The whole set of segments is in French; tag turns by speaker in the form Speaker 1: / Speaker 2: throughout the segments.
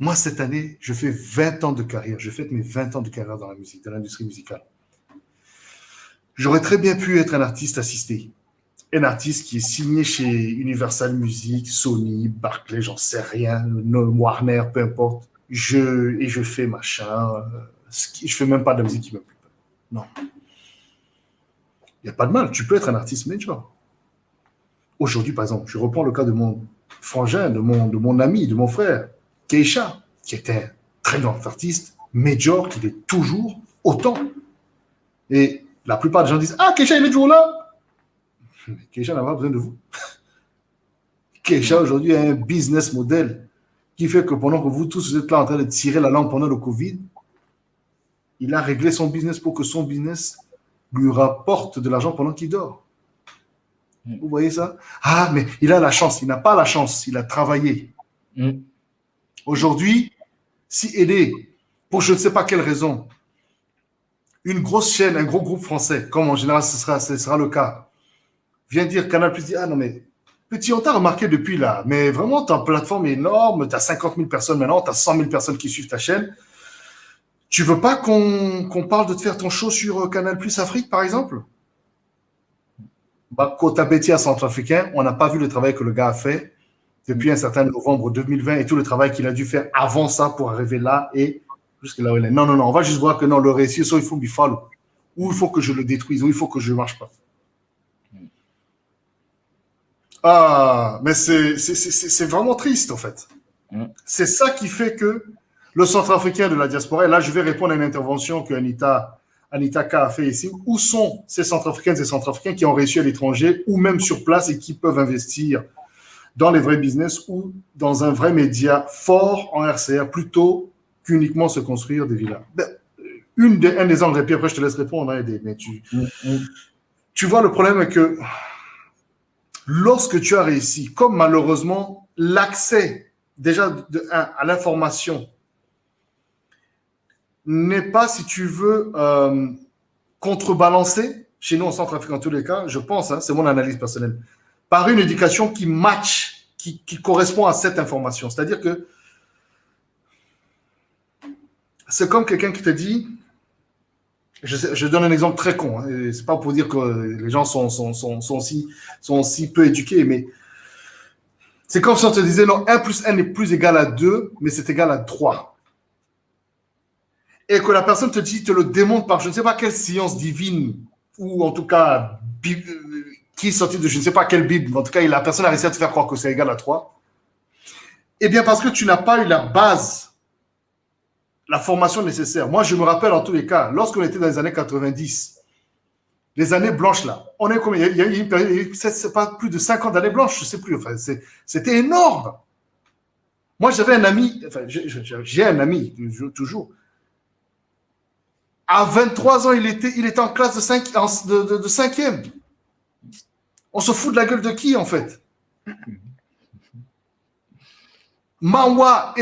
Speaker 1: Moi, cette année, je fais 20 ans de carrière. Je fête mes 20 ans de carrière dans la musique, dans l'industrie musicale. J'aurais très bien pu être un artiste assisté. Un artiste qui est signé chez Universal Music, Sony, Barclay, j'en sais rien, Warner, peu importe. Je fais machin. Je fais même pas de la musique qui me plaît. Non. Il n'y a pas de mal. Tu peux être un artiste major. Aujourd'hui, par exemple, je reprends le cas de mon frangin, de mon ami, de mon frère, Keisha, qui était un très grand artiste, major, qui est toujours autant. Et la plupart des gens disent, ah, Keisha, il est toujours là. Mais Keisha n'a pas besoin de vous. Keisha, aujourd'hui, a un business model qui fait que pendant que vous tous vous êtes là en train de tirer la langue pendant le Covid, il a réglé son business pour que son business lui rapporte de l'argent pendant qu'il dort. Vous voyez ça? Ah, mais il a la chance. Il n'a pas la chance. Il a travaillé. Aujourd'hui, si aider, pour je ne sais pas quelle raison, une grosse chaîne, un gros groupe français, comme en général ce sera le cas, vient dire Canal+, dit, ah non mais, petit, on t'a remarqué depuis là, mais vraiment ta plateforme est énorme, tu as 50 000 personnes maintenant, tu as 100 000 personnes qui suivent ta chaîne. Tu veux pas qu'on parle de te faire ton show sur Canal+ Afrique, par exemple? Kota Betia centrafricain, on n'a pas vu le travail que le gars a fait depuis un certain novembre 2020 et tout le travail qu'il a dû faire avant ça pour arriver là et jusque là où il est. Non, on va juste voir que non, le réussir, soit il faut bifalo, ou il faut que je le détruise, ou il faut que je ne marche pas. Ah, mais c'est vraiment triste, en fait. C'est ça qui fait que le centrafricain de la diaspora, et là, je vais répondre à une intervention que Anita K a fait ici. Où sont ces centrafricains et centrafricains qui ont réussi à l'étranger ou même sur place et qui peuvent investir dans les vrais business ou dans un vrai média fort en RCR plutôt qu'uniquement se construire des villas? Un des angles, et puis après je te laisse répondre, hein, mais tu vois, le problème est que lorsque tu as réussi, comme malheureusement l'accès déjà à l'information n'est pas, si tu veux, contrebalancé, chez nous en Centrafrique en tous les cas, je pense, hein, c'est mon analyse personnelle, par une éducation qui match, qui correspond à cette information. C'est-à-dire que c'est comme quelqu'un qui te dit, je donne un exemple très con, hein, c'est pas pour dire que les gens sont si peu éduqués, mais c'est comme si on te disait, non, 1 plus 1 n'est plus égal à 2, mais c'est égal à 3. Et que la personne te le démontre par je ne sais pas quelle science divine, ou en tout cas, qui est sorti de je ne sais pas quelle Bible, en tout cas, la personne a réussi à te faire croire que c'est égal à 3. Eh bien, parce que tu n'as pas eu la base, la formation nécessaire. Moi, je me rappelle en tous les cas, lorsqu'on était dans les années 90, les années blanches là, on est combien? Il y a eu une période, c'est pas plus de 50 d'années blanches, je ne sais plus, enfin, c'était énorme. Moi, j'avais un ami, enfin, j'ai un ami, toujours. À 23 ans, il était en classe de 5e. On se fout de la gueule de qui, en fait? Mawa,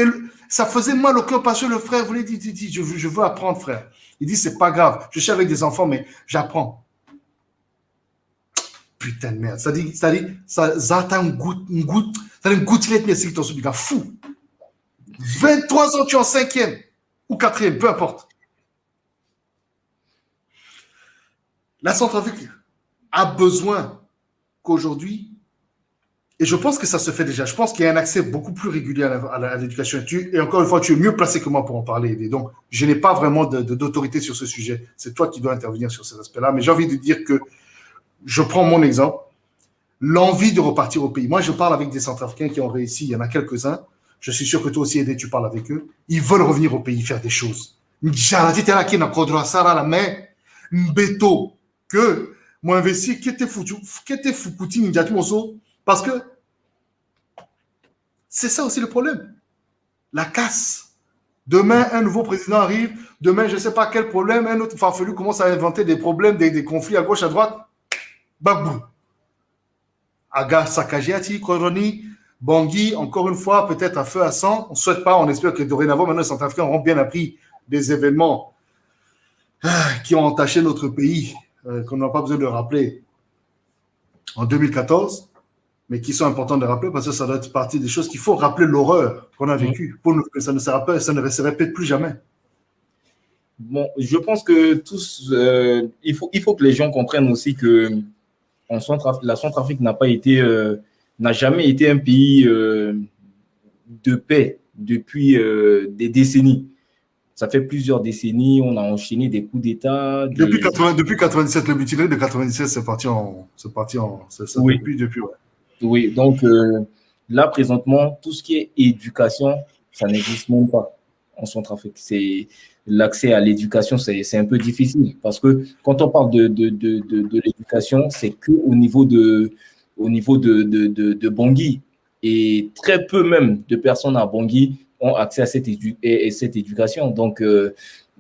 Speaker 1: ça faisait mal au cœur parce que le frère voulait dire, je veux apprendre, frère. Il dit, c'est pas grave, je suis avec des enfants, mais j'apprends. Putain de merde. Ça dit, ça a une gouttelette, mais c'est ton subiga fou. 23 ans, tu es en 5e ou 4e, peu importe. La Centrafrique a besoin qu'aujourd'hui, et je pense que ça se fait déjà, je pense qu'il y a un accès beaucoup plus régulier à l'éducation. Et encore une fois, tu es mieux placé que moi pour en parler. Et donc, je n'ai pas vraiment d'autorité sur ce sujet. C'est toi qui dois intervenir sur ces aspects-là. Mais j'ai envie de dire que je prends mon exemple, l'envie de repartir au pays. Moi, je parle avec des Centrafricains qui ont réussi. Il y en a quelques-uns. Je suis sûr que toi aussi, Aidé, tu parles avec eux. Ils veulent revenir au pays, faire des choses. Que moi investi, qui était foutu, parce que c'est ça aussi le problème. La casse. Demain, un nouveau président arrive. Demain, je ne sais pas quel problème. Un autre farfelu commence à inventer des problèmes, des conflits à gauche, à droite. Babou. Aga Sakajiati, Koroni, Bangui, encore une fois, peut-être à feu à sang. On ne souhaite pas, on espère que dorénavant, maintenant, les Centrafricains auront bien appris des événements qui ont entaché notre pays, qu'on n'a pas besoin de rappeler en 2014. mais qui sont importantes de rappeler parce que ça doit être partie des choses qu'il faut rappeler l'horreur qu'on a vécue pour que ça ne se répète plus jamais.
Speaker 2: Bon, je pense que tous, il faut que les gens comprennent aussi que la Centrafrique n'a jamais été un pays de paix depuis des décennies. Ça fait plusieurs décennies, on a enchaîné des coups d'État.
Speaker 1: Depuis 97, le mutinerie de 97, c'est parti
Speaker 2: oui.
Speaker 1: Depuis, ouais.
Speaker 2: Oui, donc là, présentement, tout ce qui est éducation, ça n'existe même pas en Centrafrique. L'accès à l'éducation, c'est un peu difficile parce que quand on parle de l'éducation, c'est qu'au niveau de Bangui. Et très peu même de personnes à Bangui ont accès à cette éducation. Donc,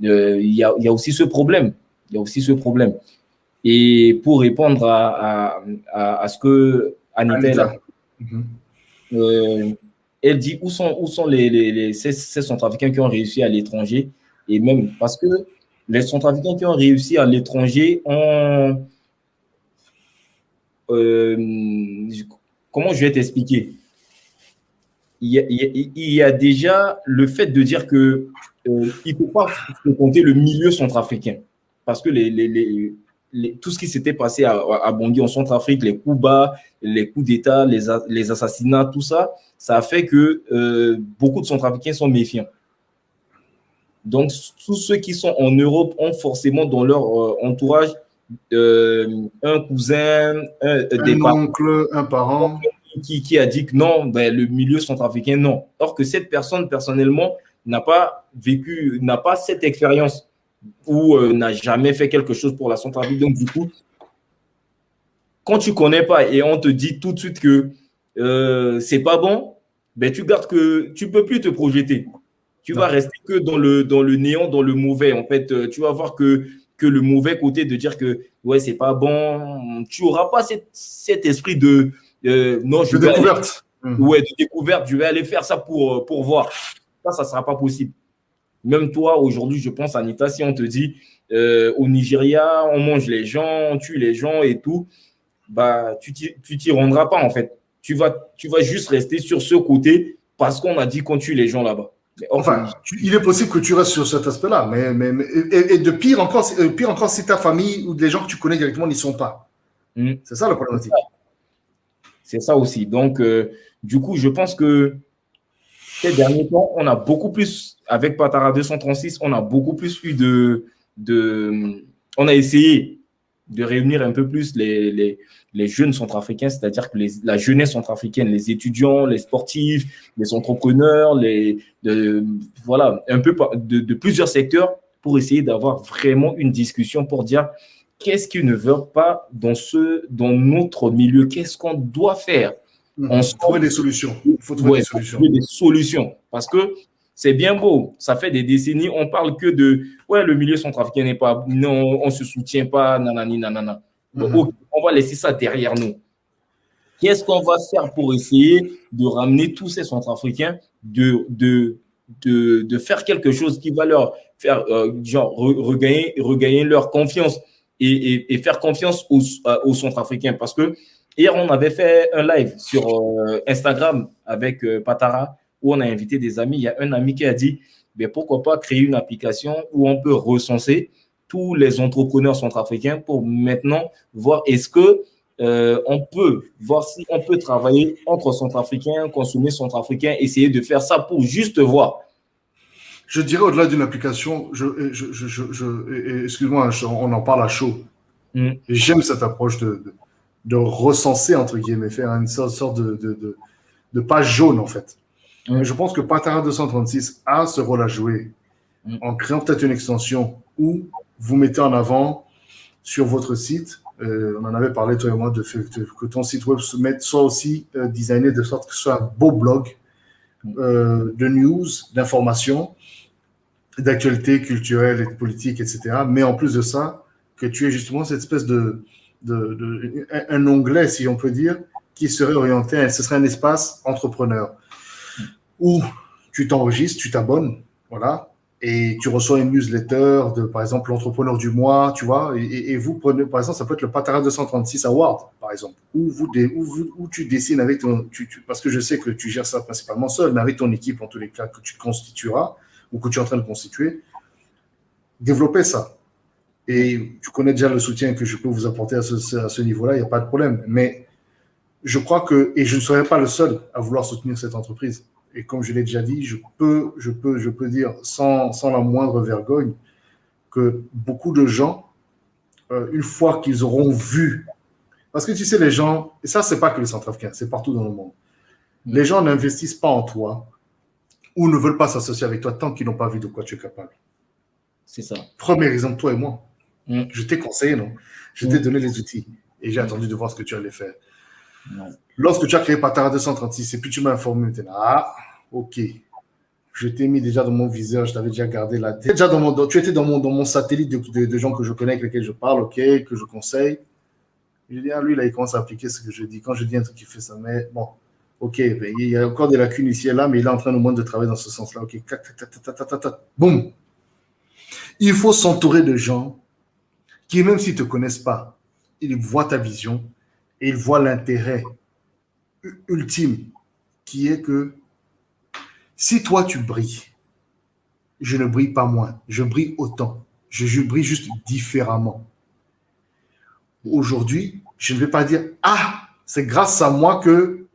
Speaker 2: il y a aussi ce problème. Il y a aussi ce problème. Et pour répondre à ce que Anita, elle dit où sont ces Centrafricains qui ont réussi à l'étranger, et même parce que les Centrafricains qui ont réussi à l'étranger ont comment je vais t'expliquer, il y a déjà le fait de dire que il ne faut pas compter le milieu centrafricain parce que tout ce qui s'était passé à Bangui en Centrafrique, les coups bas, les coups d'État, les assassinats, tout ça, ça a fait que beaucoup de Centrafricains sont méfiants. Donc, tous ceux qui sont en Europe ont forcément dans leur entourage un cousin,
Speaker 1: un oncle, un parent
Speaker 2: qui a dit que non, ben, le milieu centrafricain, non. Or que cette personne, personnellement, n'a pas cette expérience ou n'a jamais fait quelque chose pour la Centrafrique. Donc, du coup, quand tu ne connais pas et on te dit tout de suite que c'est pas bon, ben, tu gardes que tu ne peux plus te projeter. Tu vas rester que dans le néant, dans le mauvais. En fait, tu vas voir que le mauvais côté de dire que ouais, c'est pas bon. Tu n'auras pas cet esprit de non, je vais
Speaker 1: découverte.
Speaker 2: Ouais, de découverte. Je vais aller faire ça pour voir. Ça ne sera pas possible. Même toi, aujourd'hui, je pense, Anita, si on te dit au Nigeria, on mange les gens, on tue les gens et tout, bah, tu t'y rendras pas, en fait. Tu vas juste rester sur ce côté parce qu'on a dit qu'on tue les gens là-bas.
Speaker 1: Enfin, il est possible que tu restes sur cet aspect-là, et de pire encore, si ta famille ou les gens que tu connais directement n'y sont pas. C'est ça le problématique.
Speaker 2: C'est ça aussi. Donc, du coup, je pense que ces derniers temps, on a beaucoup plus, avec Patara 236, on a beaucoup plus eu on a essayé de réunir un peu plus les jeunes centrafricains, c'est-à-dire que la jeunesse centrafricaine, les étudiants, les sportifs, les entrepreneurs, voilà, un peu de plusieurs secteurs pour essayer d'avoir vraiment une discussion pour dire qu'est-ce qui ne veut pas dans notre milieu, qu'est-ce qu'on doit faire.
Speaker 1: Il faut trouver des solutions. Il faut trouver
Speaker 2: des solutions. Parce que c'est bien beau. Ça fait des décennies, on parle que de ouais, le milieu centrafricain n'est pas. Non, on ne se soutient pas, nanani, nanana. Bon, okay, on va laisser ça derrière nous. Qu'est-ce qu'on va faire pour essayer de ramener tous ces Centrafricains, de faire quelque chose qui va leur faire genre regagner leur confiance et faire confiance aux Centrafricains. Parce que hier, on avait fait un live sur Instagram avec Patara où on a invité des amis. Il y a un ami qui a dit ben, pourquoi pas créer une application où on peut recenser tous les entrepreneurs centrafricains pour maintenant voir est-ce que on peut voir si on peut travailler entre centrafricains, consommer centrafricains, essayer de faire ça pour juste voir.
Speaker 1: Je dirais au-delà d'une application, excuse-moi, on en parle à chaud. J'aime cette approche de recenser, entre guillemets, faire une sorte de page jaune, en fait. Je pense que Patara 236 a ce rôle à jouer en créant peut-être une extension où vous mettez en avant sur votre site, on en avait parlé toi et moi, que ton site web soit aussi designé de sorte que ce soit un beau blog de news, d'informations, d'actualités culturelles et politiques, etc. Mais en plus de ça, que tu aies justement cette espèce un onglet, si on peut dire, qui serait orienté, ce serait un espace entrepreneur où tu t'enregistres, tu t'abonnes, voilà, et tu reçois une newsletter de, par exemple, l'entrepreneur du mois, tu vois, et vous prenez, par exemple, ça peut être le Patara 236 Award, par exemple, où tu dessines avec ton... parce que je sais que tu gères ça principalement seul, mais avec ton équipe, en tous les cas, que tu constitueras ou que tu es en train de constituer, développez ça. Et tu connais déjà le soutien que je peux vous apporter à ce niveau-là, il n'y a pas de problème. Mais je crois que, et je ne serai pas le seul à vouloir soutenir cette entreprise. Et comme je l'ai déjà dit, je peux dire sans la moindre vergogne que beaucoup de gens, une fois qu'ils auront vu, parce que tu sais, les gens, et ça, c'est pas que les Centrafricains, c'est partout dans le monde, les gens n'investissent pas en toi ou ne veulent pas s'associer avec toi tant qu'ils n'ont pas vu de quoi tu es capable.
Speaker 2: C'est ça.
Speaker 1: Premier exemple, toi et moi. Je t'ai conseillé, non? Je t'ai donné les outils et j'ai attendu de voir ce que tu allais faire. Lorsque tu as créé Patara 236 et puis tu m'as informé, tu es là, ah, ok. Je t'ai mis déjà dans mon viseur, je t'avais déjà gardé là. Tu étais dans mon satellite de gens que je connais, avec lesquels je parle, ok, que je conseille. Je dis, ah, lui, là, il commence à appliquer ce que je dis. Quand je dis un truc, il fait ça. Mais bon, ok, ben, il y a encore des lacunes ici et là, mais il est en train au moins de travailler dans ce sens-là. Ok, boum. Il faut s'entourer de gens qui, même s'ils ne te connaissent pas, ils voient ta vision et ils voient l'intérêt ultime qui est que si toi, tu brilles, je ne brille pas moins, je brille autant. Je brille juste différemment. Aujourd'hui, je ne vais pas dire « Ah, c'est grâce à moi que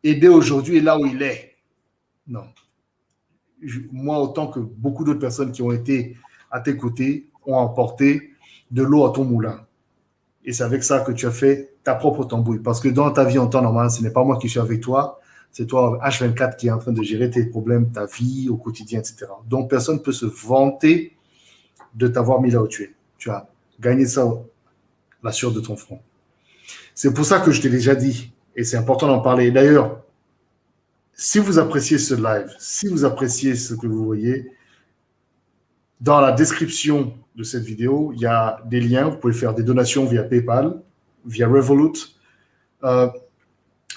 Speaker 1: Aidé aujourd'hui est là où il est. » Non. Moi, autant que beaucoup d'autres personnes qui ont été à tes côtés, ont apporté de l'eau à ton moulin. Et c'est avec ça que tu as fait ta propre tambouille. Parce que dans ta vie en temps normal, ce n'est pas moi qui suis avec toi, c'est toi, H24, qui est en train de gérer tes problèmes, ta vie au quotidien, etc. Donc, personne ne peut se vanter de t'avoir mis là où tu es. Tu as gagné ça, la sueur de ton front. C'est pour ça que je t'ai déjà dit, et c'est important d'en parler. D'ailleurs, si vous appréciez ce live, si vous appréciez ce que vous voyez, dans la description de cette vidéo, il y a des liens. Vous pouvez faire des donations via PayPal, via Revolut.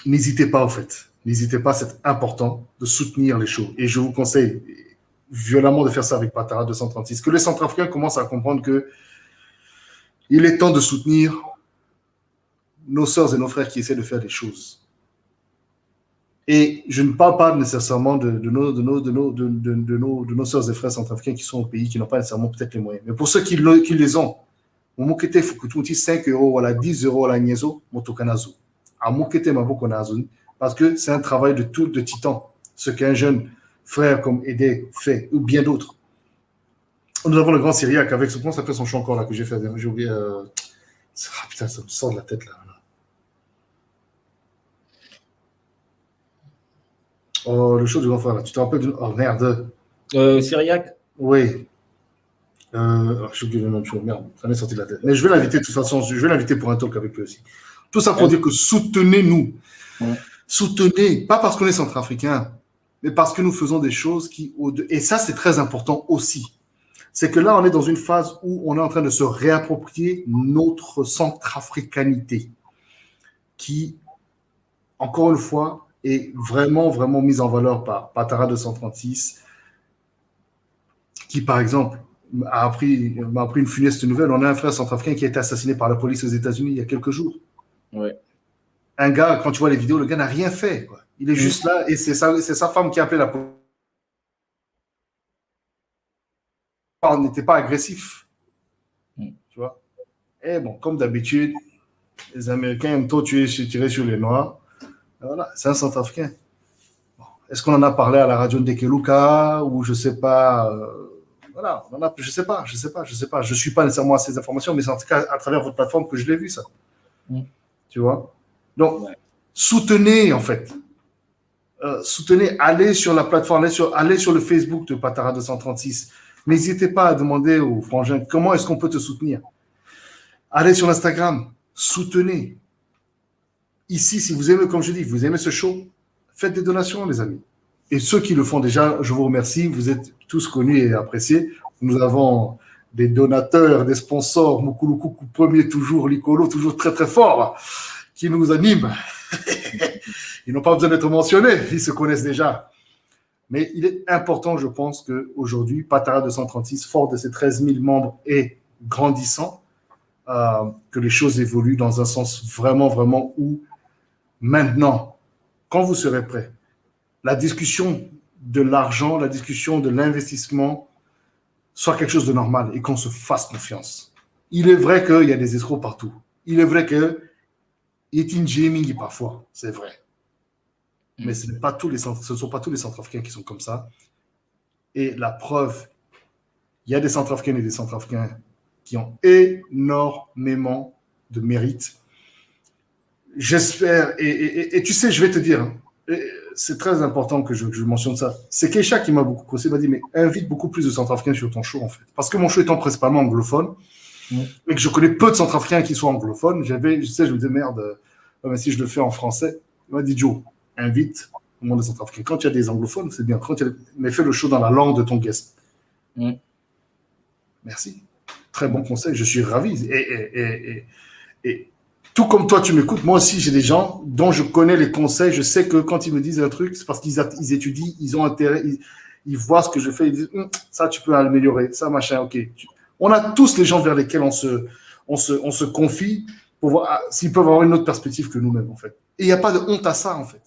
Speaker 1: N'hésitez pas, en fait. N'hésitez pas, c'est important de soutenir les shows. Et je vous conseille violemment de faire ça avec Patara 236. Que les Centrafricains commencent à comprendre que il est temps de soutenir nos sœurs et nos frères qui essaient de faire des choses. Et je ne parle pas nécessairement de nos sœurs et frères centrafricains qui sont au pays, qui n'ont pas nécessairement peut-être les moyens. Mais pour ceux qui les ont, il faut que tu aies 5 euros, voilà, 10 euros à la niaiso, motokanazo. À mokete mabokonazo, parce que c'est un travail de titan. Ce qu'un jeune frère comme Aidé fait, ou bien d'autres. Nous avons le grand Syriac avec ce point, ça fait son chant encore là que j'ai fait. J'ai oublié. Putain, ça me sort de la tête là. Oh, le show du grand frère, là. Tu te rappelles de... Oh, merde.
Speaker 2: Syriac.
Speaker 1: Oui. J'ai oublié le nom de show. Merde, ça m'est sorti de la tête. Mais je vais l'inviter de toute façon. Je vais l'inviter pour un talk avec lui aussi. Tout ça pour dire que soutenez-nous. Ouais. Soutenez, pas parce qu'on est centrafricain, mais parce que nous faisons des choses qui... Et ça, c'est très important aussi. C'est que là, on est dans une phase où on est en train de se réapproprier notre centrafricanité qui, encore une fois, est vraiment, vraiment mise en valeur par Patara 236, qui, par exemple, m'a appris une funeste nouvelle. On a un frère centrafricain qui a été assassiné par la police aux États-Unis il y a quelques jours.
Speaker 2: Ouais.
Speaker 1: Un gars, quand tu vois les vidéos, le gars n'a rien fait, quoi. Il est juste là et c'est sa femme qui a appelé la police. On n'était pas agressif. Tu vois. Et bon, comme d'habitude, les Américains aiment trop tirer sur les Noirs. Voilà, c'est un centrafricain. Bon. Est-ce qu'on en a parlé à la radio de Dekeluka ou je sais pas voilà, je sais pas. Je suis pas nécessairement à ces informations, mais c'est en tout cas à travers votre plateforme que je l'ai vu, ça. Tu vois. Donc, soutenez, en fait. Soutenez, allez sur la plateforme, allez sur le Facebook de Patara 236. N'hésitez pas à demander aux frangins comment est-ce qu'on peut te soutenir. Allez sur Instagram, soutenez. Ici, si vous aimez, comme je dis, vous aimez ce show, faites des donations, les amis. Et ceux qui le font déjà, je vous remercie. Vous êtes tous connus et appréciés. Nous avons des donateurs, des sponsors, Mukulukuku premier toujours, Licolo toujours très très fort, qui nous animent. Ils n'ont pas besoin d'être mentionnés, ils se connaissent déjà. Mais il est important, je pense, qu'aujourd'hui, Patara 236, fort de ses 13 000 membres et grandissant, que les choses évoluent dans un sens vraiment, vraiment où maintenant, quand vous serez prêts, la discussion de l'argent, la discussion de l'investissement soit quelque chose de normal et qu'on se fasse confiance. Il est vrai qu'il y a des escrocs partout. Il est vrai que il y a un gaming parfois, c'est vrai. Mais ce ne sont pas tous les Centrafricains qui sont comme ça. Et la preuve, il y a des Centrafricains et des Centrafricains qui ont énormément de mérite. J'espère, et tu sais, je vais te dire, hein, c'est très important que je mentionne ça. C'est Keisha qui m'a beaucoup conseillé, m'a dit, mais invite beaucoup plus de Centrafricains sur ton show, en fait. Parce que mon show étant principalement anglophone, et que je connais peu de Centrafricains qui sont anglophones, je me disais, merde, mais si je le fais en français, il m'a dit, Joe, invite le monde des Centrafricains. Quand il y a des anglophones, c'est bien. Mais fais le show dans la langue de ton guest. Merci. Très bon conseil, je suis ravi. Et tout comme toi, tu m'écoutes, moi aussi, j'ai des gens dont je connais les conseils. Je sais que quand ils me disent un truc, c'est parce qu'ils étudient, ils ont intérêt, ils voient ce que je fais, ils disent, ça, tu peux améliorer, ça, machin, ok. On a tous les gens vers lesquels on se confie pour voir s'ils peuvent avoir une autre perspective que nous-mêmes, en fait. Et il n'y a pas de honte à ça, en fait.